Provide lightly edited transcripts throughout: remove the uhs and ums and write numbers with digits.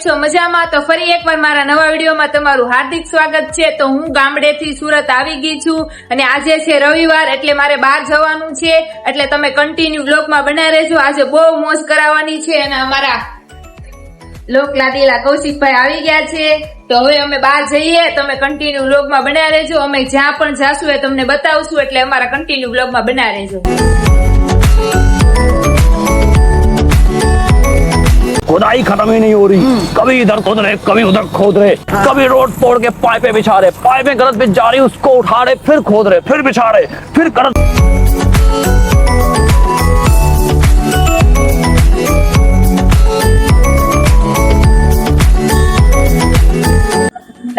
છો મજામાં? તો ફરી એકવાર મારા નવા વિડીયોમાં તમારું હાર્દિક સ્વાગત છે। તો હું ગામડેથી સુરત આવી ગઈ છું અને આજે છે રવિવાર, એટલે મારે બહાર જવાનું છે, એટલે તમે કન્ટિન્યુ વ્લોગમાં બનાવી રહેજો। આજે બહુ મોજ કરાવવાની છે અને અમારા લોક લાડીલા કૌશિકભાઈ આવી ગયા છે। તો હવે અમે બહાર જઈએ, તમે કન્ટિન્યુ વ્લોગમાં બનાવી રહેજો। અમે જ્યાં પણ જાશું એ તમને બતાવશું, એટલે અમારા કન્ટિન્યુ વ્લોગમાં બનાવી રહેજો। खुदाई खत्म ही नहीं हो रही। कभी इधर खोद रहे, कभी उधर खोद रहे, कभी रोड तोड़ के पाइपें बिछा रहे, पाइपें गलत बिछ जा रही, उसको उठा रहे, फिर खोद रहे, फिर बिछा रहे, फिर गलत।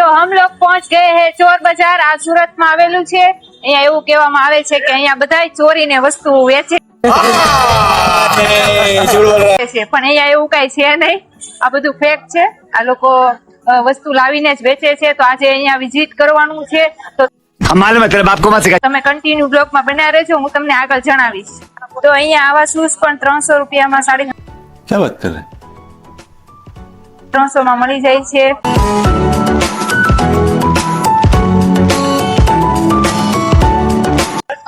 तो हम लोग पहुंच गए हैं ચોર બજાર। આ સુરતમાં આવેલું છે। અહીંયા એવું કહેવામાં આવે છે કે અહીંયા બધાય ચોરીને વસ્તુ વેચે છે, પણ અહીંયા એવું કઈ છે નહીં, આ બધું ફેક છે। આ લોકો વસ્તુ લાવીને જ વેચે છે। તો આજે અહીંયા વિઝિટ કરવાનું છે, તો તમે કન્ટિન્યુ બ્લોગમાં બનાવી રહેજો, હું તમને આગળ જણાવીશ। તો અહીંયા આવા શૂઝ પણ 300 રૂપિયામાં 350 માં મળી જાય છે।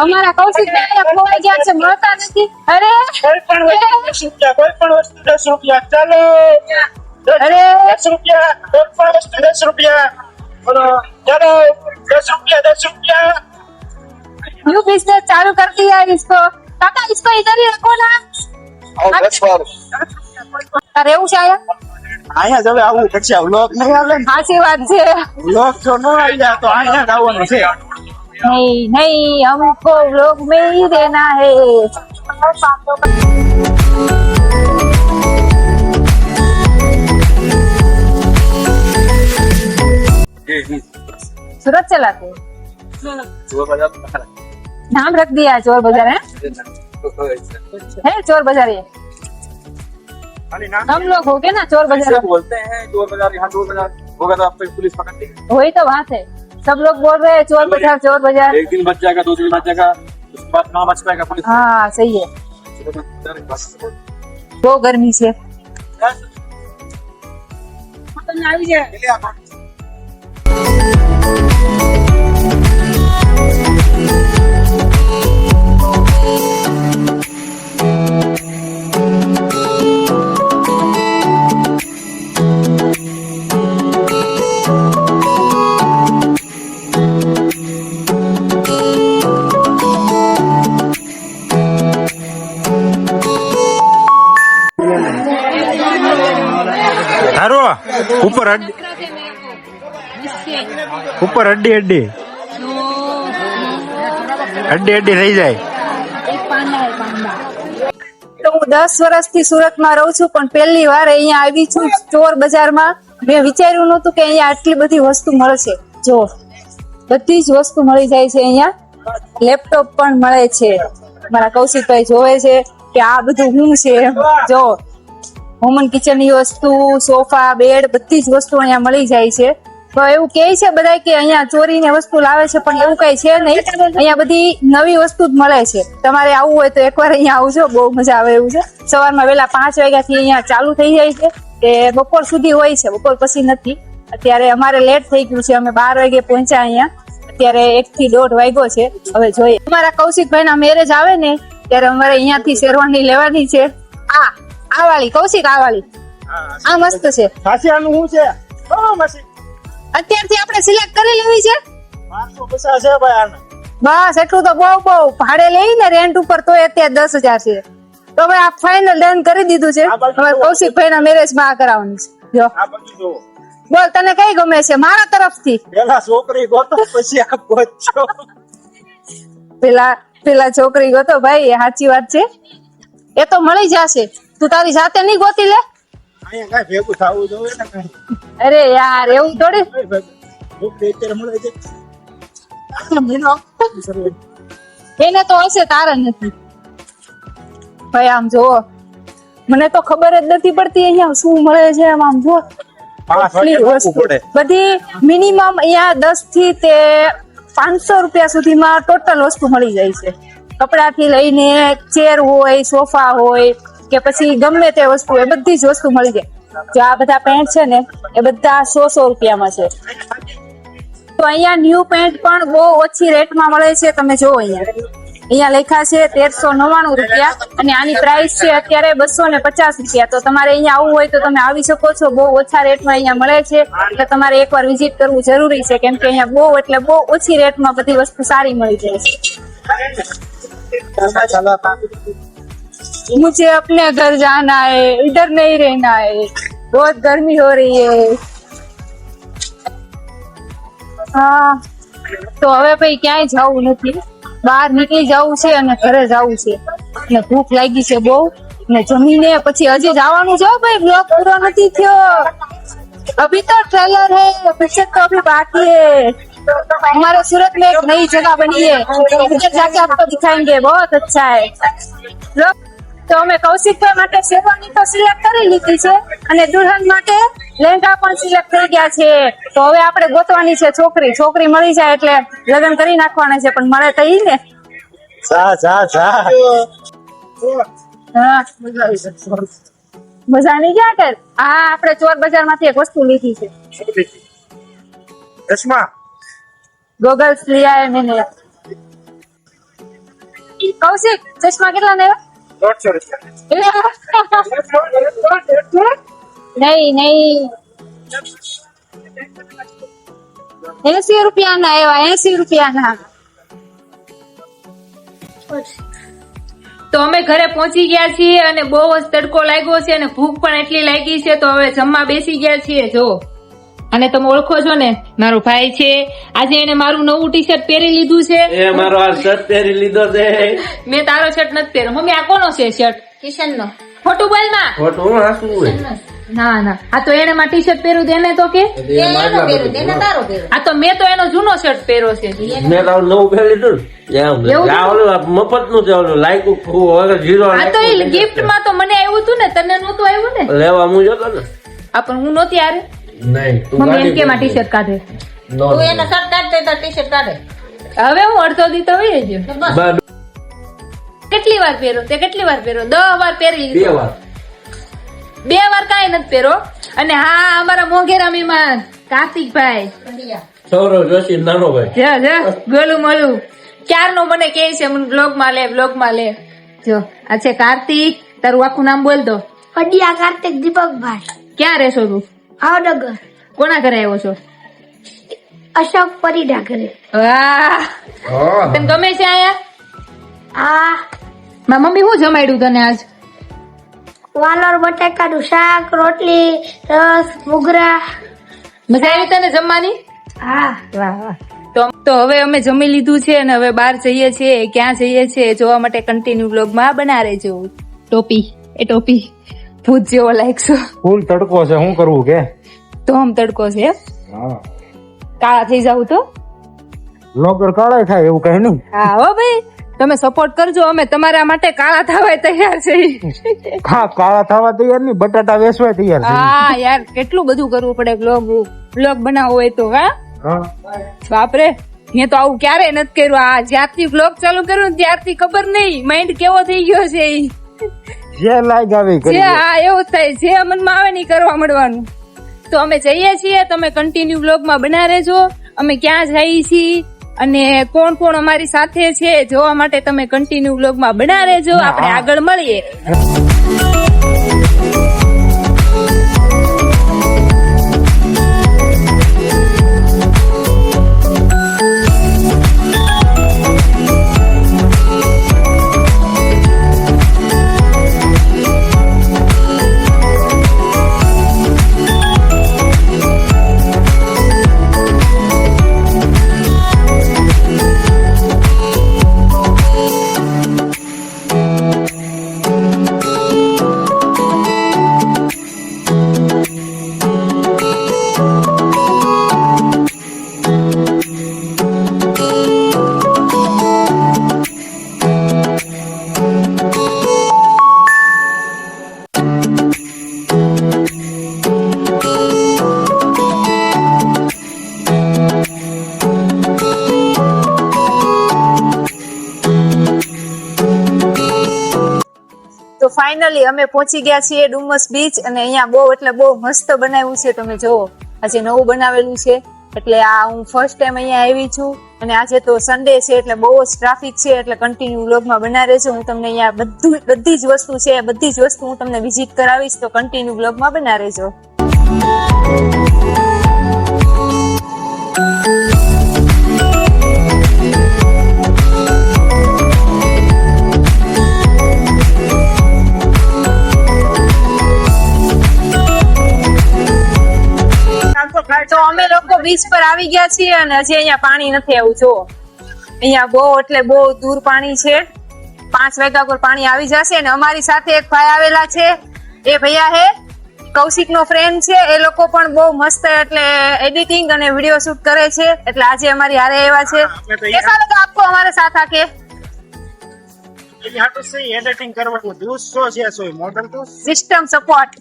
અમારા કૌશિકભાઈ ખોવાઈ ગયા છે, મળતા નથી। અરે કોઈ પણ વસ્તુ 10 રૂપિયા, ચાલો। અરે 10 રૂપિયા, કોઈ પણ વસ્તુ 10 રૂપિયા, બોલો ચાલો। 10 રૂપિયા। न्यू बिजनेस चालू कर दिया है इसको। काका इसको इधर ही रखो ना। अरे એવું છે અહીંયા જવે આવું પછી વ્લોગ નહીં આવે ને, સાચી વાત છે। વ્લોગ જો ન આવી જાય તો અહીંયા જ આવવાનું છે। नहीं नहीं, हमको व्लॉग में ही रहना है। सूरत चलाते नाम रख दिया चोर बाजार है चोर बाजार ये हम लोग हो गए ना चोर बाजार बोलते हैं चोर बाजार। यहाँ चोर बाजार होगा तो आपको पुलिस पकड़ लेगी। वही तो बात है, सब लोग बोल रहे हैं चोर बाजार चोर बाजार। एक दिन बच जाएगा, 2 दिन बच जाएगा, उसके बाद ना बच पाएगा पुलिस। हाँ सही है। बहुत गर्मी से ऊपर हड्डी રહી જાય। તો હું 10 વર્ષથી સુરતમાં રહું છું, પણ પહેલી વાર અહીંયા આવી છું ચોર બજારમાં। મેં વિચાર્યું નહોતું કે અહીંયા આટલી બધી વસ્તુ મળશે। જો બધી જ વસ્તુ મળી જાય છે અહીંયા, લેપટોપ પણ મળે છે। મારા કૌશિકભાઈ જોવે છે કે આ બધું શું છે। જો હોમન કિચન ની વસ્તુ, સોફા, બેડ, બધી જ વસ્તુ અહીંયા મળી જાય છે। તો એવું કહે છે બધા કે અહીંયા ચોરીને વસ્તુ લાવે છે, પણ એવું કઈ છે નહીં। અહીંયા બધી નવી વસ્તુ જ મળે છે। તમારે આવવું હોય તો એકવાર અહીંયા આવજો, બહુ મજા આવે એવું છે। સવારમાં વહેલા 5 વાગ્યાથી અહીંયા ચાલુ થઈ જાય છે, તે બપોર સુધી હોય છે, બપોર પછી નથી। અત્યારે અમારે લેટ થઈ ગયું છે, અમે 12 વાગે પહોંચ્યા અહીંયા, અત્યારે 1 થી 1.5 વાગ્યો છે। હવે જોઈએ, અમારા કૌશિકભાઈ ના મેરેજ આવે ને ત્યારે અમારે અહીંયાથી શેરવાની લેવાની છે। આ વાળી કૌશિક, આ વાળી આ મસ્ત છે। સાચી આનું શું છે? ઓ મસી અત્યારથી આપણે સિલેક્ટ કરી લેવી છે। 550 છે ભાઈ આને। બસ એટલું તો બહુ ભાડે લઈને રેન્ટ ઉપર તો અત્યારે 10,000 છે। તો ભાઈ આ ફાઇનલ ડન કરી દીધું છે। અમારે કૌશિકભાઈ ના મેરેજ માં આ કરાવવાનું છે। જો આ બધું જો, બોલ તને કઈ ગમે છે મારા તરફથી? પેલા છોકરી ગોતો પછી આ પહોંચો। પેલા છોકરી ગોતો ભાઈ, એ સાચી વાત છે। એ તો મળી જશે, તું તારી જાતે નહીં ગોતી લે। અહીંયા કઈ ભેગું થવું જોઈએ ને કઈ। અરે યાર એવું થોડી, એને તો હશે, તારે નથી ભાઈ। આમ જોવો, મને તો ખબર જ નથી પડતી અહીંયા શું મળે છે। આમ જો બધી મિનિમમ અહીંયા 10 થી તે 500 રૂપિયા સુધીમાં ટોટલ વસ્તુ મળી જાય છે। કપડાથી લઈને ચેર હોય, સોફા હોય કે પછી ગમે તે વસ્તુ એ બધી જ વસ્તુ મળી જાય। જો આ બધા પેન્ટ છે ને એ બધા 100 રૂપિયામાં છે. તો અહીંયા ન્યૂ પેન્ટ પણ બહુ ઓછી રેટમાં મળે છે. તમે જો અહીંયા લખ્યા છે 1399 રૂપિયા અને આની પ્રાઇસ છે અત્યારે 250 રૂપિયા. તો તમારે અહીંયા આવવું હોય તો તમે આવી શકો છો. બહુ ઓછા રેટમાં અહીંયા મળે છે એટલે તમારે એકવાર વિઝિટ કરવું જરૂરી છે, કેમ કે અહીંયા બહુ ઓછી રેટમાં બધી વસ્તુ સારી મળી જાય છે. मुझे अपने घर जाना है, इधर नहीं रहना है, बहुत गर्मी हो रही है. હા તો હવે ભાઈ ક્યાંય જવું નથી, બહાર નીકળી જવું છે અને ઘરે જવું છે અને ભૂખ લાગી છે બહુ ને જમીને પછી હજી જવાનું છે ભાઈ. બ્લોગ પૂરો નથી થયો, अभी तो ट्रेलर है, पिक्चर तो अभी बाकी है. हमारे सूरत में एक नई जगह बनी है, उधर जाके आपको दिखाएंगे, बहुत अच्छा है. તો અમે કૌશિકભાઈ માટે શેરવાની તો સિલેક્ટ કરી લીધી છે અને દુલ્હન માટે લહેંગા પણ સિલેક્ટ થઈ ગયા છે. તો હવે આપણે ગોતવાની છે છોકરી મળી જાય એટલે લગ્ન કરી નાખવાના છે, પણ મળે તો ઈ ને. હા મજા નહીં ક્યાં કર. હા આપણે ચોર બજાર માંથી એક વસ્તુ લીધી છે, ચશ્મા ગોગલ્સ लिया है मैंने. કૌશિક ચશ્મા કેટલા ને? 150 રૂપિયા. નહીં 80 રૂપિયાના એવા 80 રૂપિયાના. તો અમે ઘરે પહોંચી ગયા છીએ અને બહુ જ તડકો લાગ્યો છે અને ભૂખ પણ એટલી લાગી છે. તો હવે જમવા બેસી ગયા છીએ. જો અને તમે ઓળખો છો ને, મારો ભાઈ છે. આજે એને મારું નવું ટી શર્ટ પહેરી લીધું છે. એ મારો આ શર્ટ પહેરી લીધો છે. મેં તારો શર્ટ નથી પહેર્યો. મમ્મી આ કોનો છે શર્ટ? કિશન નો. ખોટું બોલ માં. ખોટું હું હાસું હોય. ના આ તો એને માં ટી શર્ટ પહેર્યું તેને તો કે આ તો મેં તો એનો જૂનો શર્ટ પહેર્યો છે. મેં તારું નવું પહેરી લીધું મફત નું છે, લાયકું જીરો. આ તો એ ગિફ્ટ માં તો મને આવ્યું હતું ને, તને નહોતું આવ્યું ને? લેવા હું જતો ને. આ પણ હું નહોતી આરે. નહીં મમ્મી એમ કે માં ટી શર્ટ કાઢે. હવે હું અડધો દી તો હોય જ. કેટલી વાર પહેરો તે? કેટલી વાર પહેરો? 10 વાર પહેરી લીધો. 2 વાર કાંઈ નથી પહેરો. અને હા અમારા મોંઘેરા મહેમાન કાર્તિકભાઈ સૌરવ જોશી નાનો ભાઈ ગોલું મળું ક્યારનો મને કહે છે બ્લોગ માં લે. જો આ છે કાર્તિક. તારું આખું નામ બોલ દો. અડિયા કાર્તિક દીપકભાઈ. ક્યાં રહેશો તું? ભાવનગર. કોના ઘરે આવ્યો છો? અશોક પરિડા ઘરે. વાહ તને ગમે છે આયા? આ મારી મમ્મી શું જમાડ્યું તને આજ? વાલોર બટાકાનું શાક, રોટલી, રસ, મુગરા. મજા આવી તને જમવાની? હા. વાહ. તો હવે અમે જમી લીધું છે અને હવે બહાર જઈએ છીએ. ક્યાં જઈએ છીએ જોવા માટે કન્ટિન્યુ બ્લોગમાં બના રહેજો. ટોપી ભૂત જેવો લાગશો. ફૂલ તડકો છે, શું કરવું કે? તો આમ તડકો છે એમ? કાળા થઈ જાવ તો લોગર કાળા થાય એવું કઈ નહીં. હા હો ભાઈ, તમે સપોર્ટ કરજો. અમે તમારા માટે કાળા થવા તૈયાર છે. કાળા થવા તૈયાર નહીં, બટાટા વેચવા તૈયાર છે. હા યાર કેટલું બધું કરવું પડે બ્લોગ બનાવવો હોય તો. હા બાપરે, મેં તો આવું ક્યારે નથી કર્યું. આ જ્યારથી બ્લોગ ચાલુ કર્યું ત્યારથી ખબર નહીં માઇન્ડ કેવો થઈ ગયો છે. જે લાગ આવી હા એવું થાય, જે મનમાં આવે નહીં કરવા મળવાનું. તો અમે જઈએ છીએ, તમે કન્ટિન્યુ બ્લોગમાં બના રહેજો. અમે ક્યાં જઈએ છીએ અને કોણ કોણ અમારી સાથે છે જોવા માટે તમે કન્ટિન્યુ બ્લોગમાં બના રહેજો. આપણે આગળ મળીએ. ફાઇનલી અમે પહોંચી ગયા છીએ ડુમસ બીચ, અને અહીંયા બહુ એટલે બહુ મસ્ત બનાવ્યું છે. તમે જોવો, આજે નવું બનાવેલું છે. એટલે આ હું ફર્સ્ટ ટાઈમ અહીંયા આવી છું, અને આજે તો સન્ડે છે એટલે બહુ જ ટ્રાફિક છે. એટલે કન્ટિન્યુ વ્લોગમાં બના રહેજો. હું તમને અહીંયા બધી જ વસ્તુ છે, બધી જ વસ્તુ હું તમને વિઝિટ કરાવીશ, તો કન્ટિન્યુ વ્લોગમાં બના રહેજો. તો અમે લોકો બીચ પર આવી ગયા છીએ, અને હજી અહીંયા પાણી નથી આવ્યું. જો અહીંયા બહુ એટલે બહુ દૂર પાણી છે. 5 વાગ્યા પર પાણી આવી જશે. અને અમારી સાથે એક ભાઈ આવેલા છે, એ ભૈયા હે કૌશિક નો ફ્રેન્ડ છે. એ લોકો પણ બહુ મસ્ત એટલે એડિટિંગ અને વિડીયો શૂટ કરે છે. એટલે આજે અમારી હારે આવ્યા છે. कैसा लगा आपको हमारे साथ आके? यहाँ तो सही एडिटिंग करवाનું 200 છે સોય મોડલ તો સિસ્ટમ સપોર્ટ.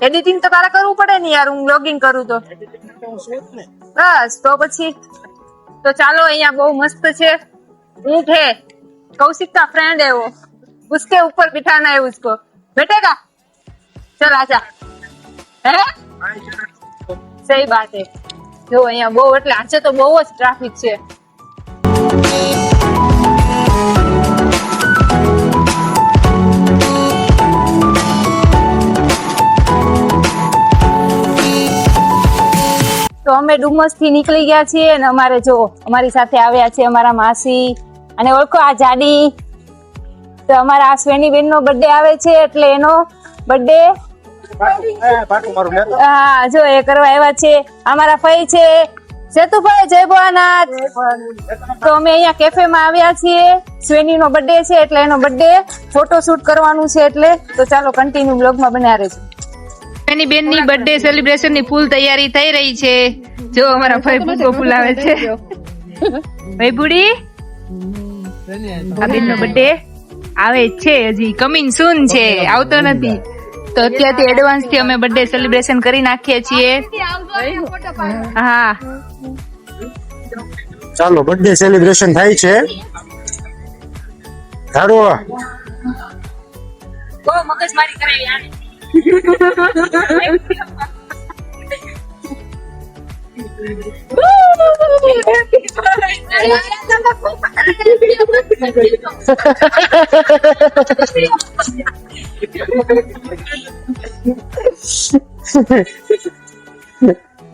એડિટિંગ તો તારે કરવું પડે ને યાર, હું બ્લોગિંગ કરું તો. એડિટિંગ તો હું છું જ ને. બસ તો પછી તો ચાલો. અહીંયા બહુ મસ્ત છે. ऊँट है, कौशिक का फ्रेंड है वो, उसके ऊपर बिठाना है उसको. बैठेगा? चल आजा. है सही बात है. જો અહીંયા બહુ એટલે આજે તો બહુ જ ટ્રાફિક છે. તો અમે ડુમસ થી નીકળી ગયા છીએ, અને અમારે જો અમારી સાથે આવ્યા છે અમારા માસી, અને ઓળખો આ જાડી. તો અમારા આ સ્વેની બેન નો બર્થડે આવે છે, એટલે એનો બર્થડે પાટું મારું લેતો. હા જો એ કરવા આવ્યા છે. અમારા ફઈ છે સેતુભાઈ, જય ભોળાનાથ. તો અમે અહીંયા કેફે માં આવ્યા છીએ. સ્વેની નો બર્થડે છે, એટલે એનો બર્થડે ફોટોશૂટ કરવાનું છે. એટલે તો ચાલો કન્ટિન્યુ બ્લોગ માં બન્યા રહેજો. એની બેન ની બર્થડે સેલિબ્રેશન ની ફૂલ તૈયારી થઈ રહી છે. જો અમારા ભાઈ ભૂકો ફૂલાવે છે. ભાઈ બુડી, આ બેન નો બર્થડે આવે છે, હજી કમિંગ સૂન છે, આવતો નથી. તો અત્યારથી એડવાન્સ થી અમે બર્થડે સેલિબ્રેશન કરી નાખીએ છીએ. હા ચાલો બર્થડે સેલિબ્રેશન થાય છે. ધારો બહુ મગજમારી કરાવી આને.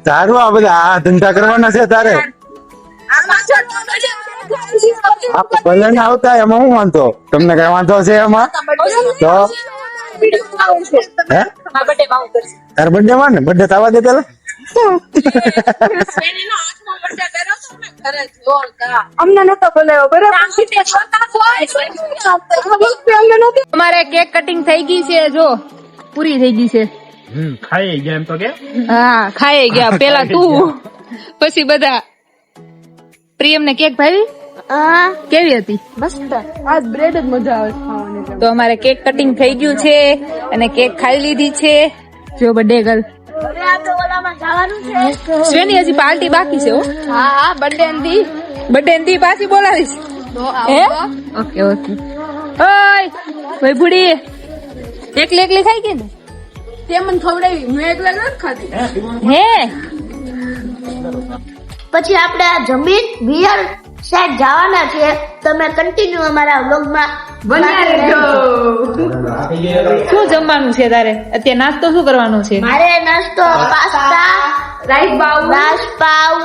તારું આ બધા આ ધંધા કરવાના છે તારે. ભલે ને આવતા એમાં હું વાંધો, તમને કઈ વાંધો છે એમાં? તો હે તાર બર્થડે માં ને બર્થડે થવા દે પેલા. અમને નતો બોલાવ્યો બરાબર. અમારે કેક કટિંગ થઈ ગઈ છે, જો પૂરી થઈ ગઈ છે. ખાઈ ગયા એમ તો કે હા ખાઈ ગયા. પેલા તું, પછી બધા. પ્રિયમ ને કેક ભાવી કેવી હતી? મસ્ત. આજ બ્રેડ જ મજા આવે ખાવાની. તો અમારે કેક કટિંગ થઈ ગયું છે, અને કેક ખાઈ લીધી છે. જો બર્થડે ગર્લ શ્રેની હજી પાર્ટી બાકી છે. હા બર્થડે અંધી પાછી બોલાવીશ. Okay okay. ઓય ભાઈ બુડી, એકલી એકલી ખાઈ ગઈ ને? તે મને ખવડાવી, મેં એકલા નથી ખાધી. હે પછી આપણે આ જમીન વિયર સાઈડ જવાના છે. તમે કન્ટિન્યુ અમારા વ્લોગમાં બન્યા રહેજો. શું જમવાનું છે તારે અત્યારે? નાસ્તો શું કરવાનો છે? મારે નાસ્તો પાસ્તા, રાઈસ બાઉ.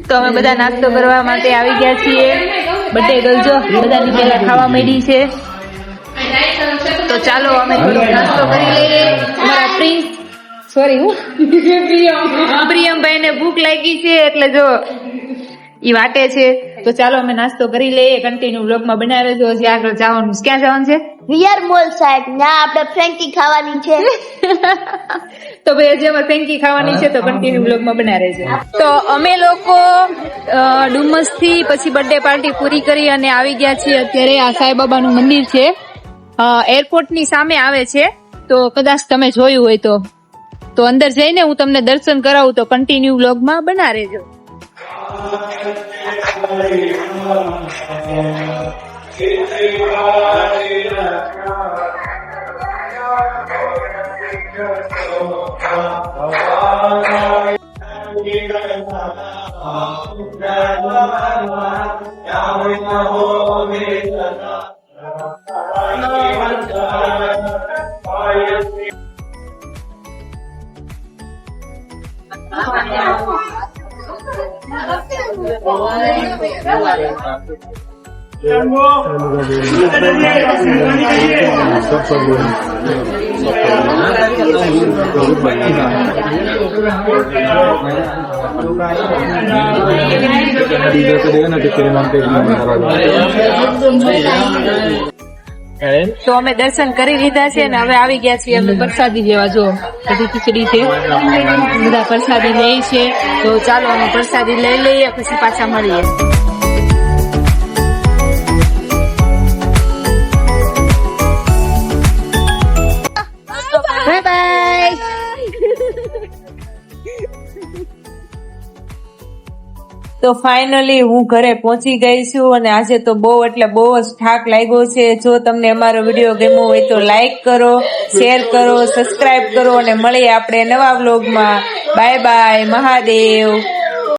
તો અમે બધા નાસ્તો કરવા માટે આવી ગયા છીએ. બર્થડે ગર્લ જો બધાની પેલા ખાવા માંડી છે. તો ચાલો અમે થોડો નાસ્તો કરી લઈએ. અમારા પ્રિન્સ પ્રિયમભાઈ ને ભૂખ લાગી છે, એટલે જો ઈ વાટે છે. તો ચાલો અમે નાસ્તો કરી લઈએ. કન્ટિન્યુ વ્લોગમાં બનાવે જો. હજી આગળ જવાનું. ક્યાં જવાનું છે? Where mall side. ત્યાં આપણે ફ્રેન્કી ખાવાની છે. તો ભાઈ હજી અમારે ફેંકી ખાવાની છે, તો કન્ટિન્યુ વ્લોગમાં બના રહેજો. તો અમે લોકો ડુમસ થી પછી બર્થડે પાર્ટી પૂરી કરી અને આવી ગયા છીએ અત્યારે. આ સાંઈબાબા નું મંદિર છે, એરપોર્ટ ની સામે આવે છે. તો કદાચ તમે જોયું હોય તો અંદર જઈને હું તમને દર્શન કરાવું. તો કન્ટિન્યુ વ્લોગમાં બના રહેજો. તો અમે દર્શન કરી લીધા છે ને હવે આવી ગયા છીએ અમે પ્રસાદી જેવા. જો બધી ખીચડી છે, બધા પ્રસાદી લે છે. તો ચાલો અમે પ્રસાદી લઈ લઈએ પછી પાછા મળીએ. Bye bye. તો ફાઇનલી હું ઘરે પહોંચી ગઈ છું અને આજે તો બહુ એટલે બહુ જ થાક લાગ્યો છે. જો તમને અમારો વિડીયો ગમ્યો હોય તો લાઈક કરો, શેર કરો, સબસ્ક્રાઇબ કરો અને મળીએ આપણે નવા વ્લોગમાં. Bye bye. મહાદેવ.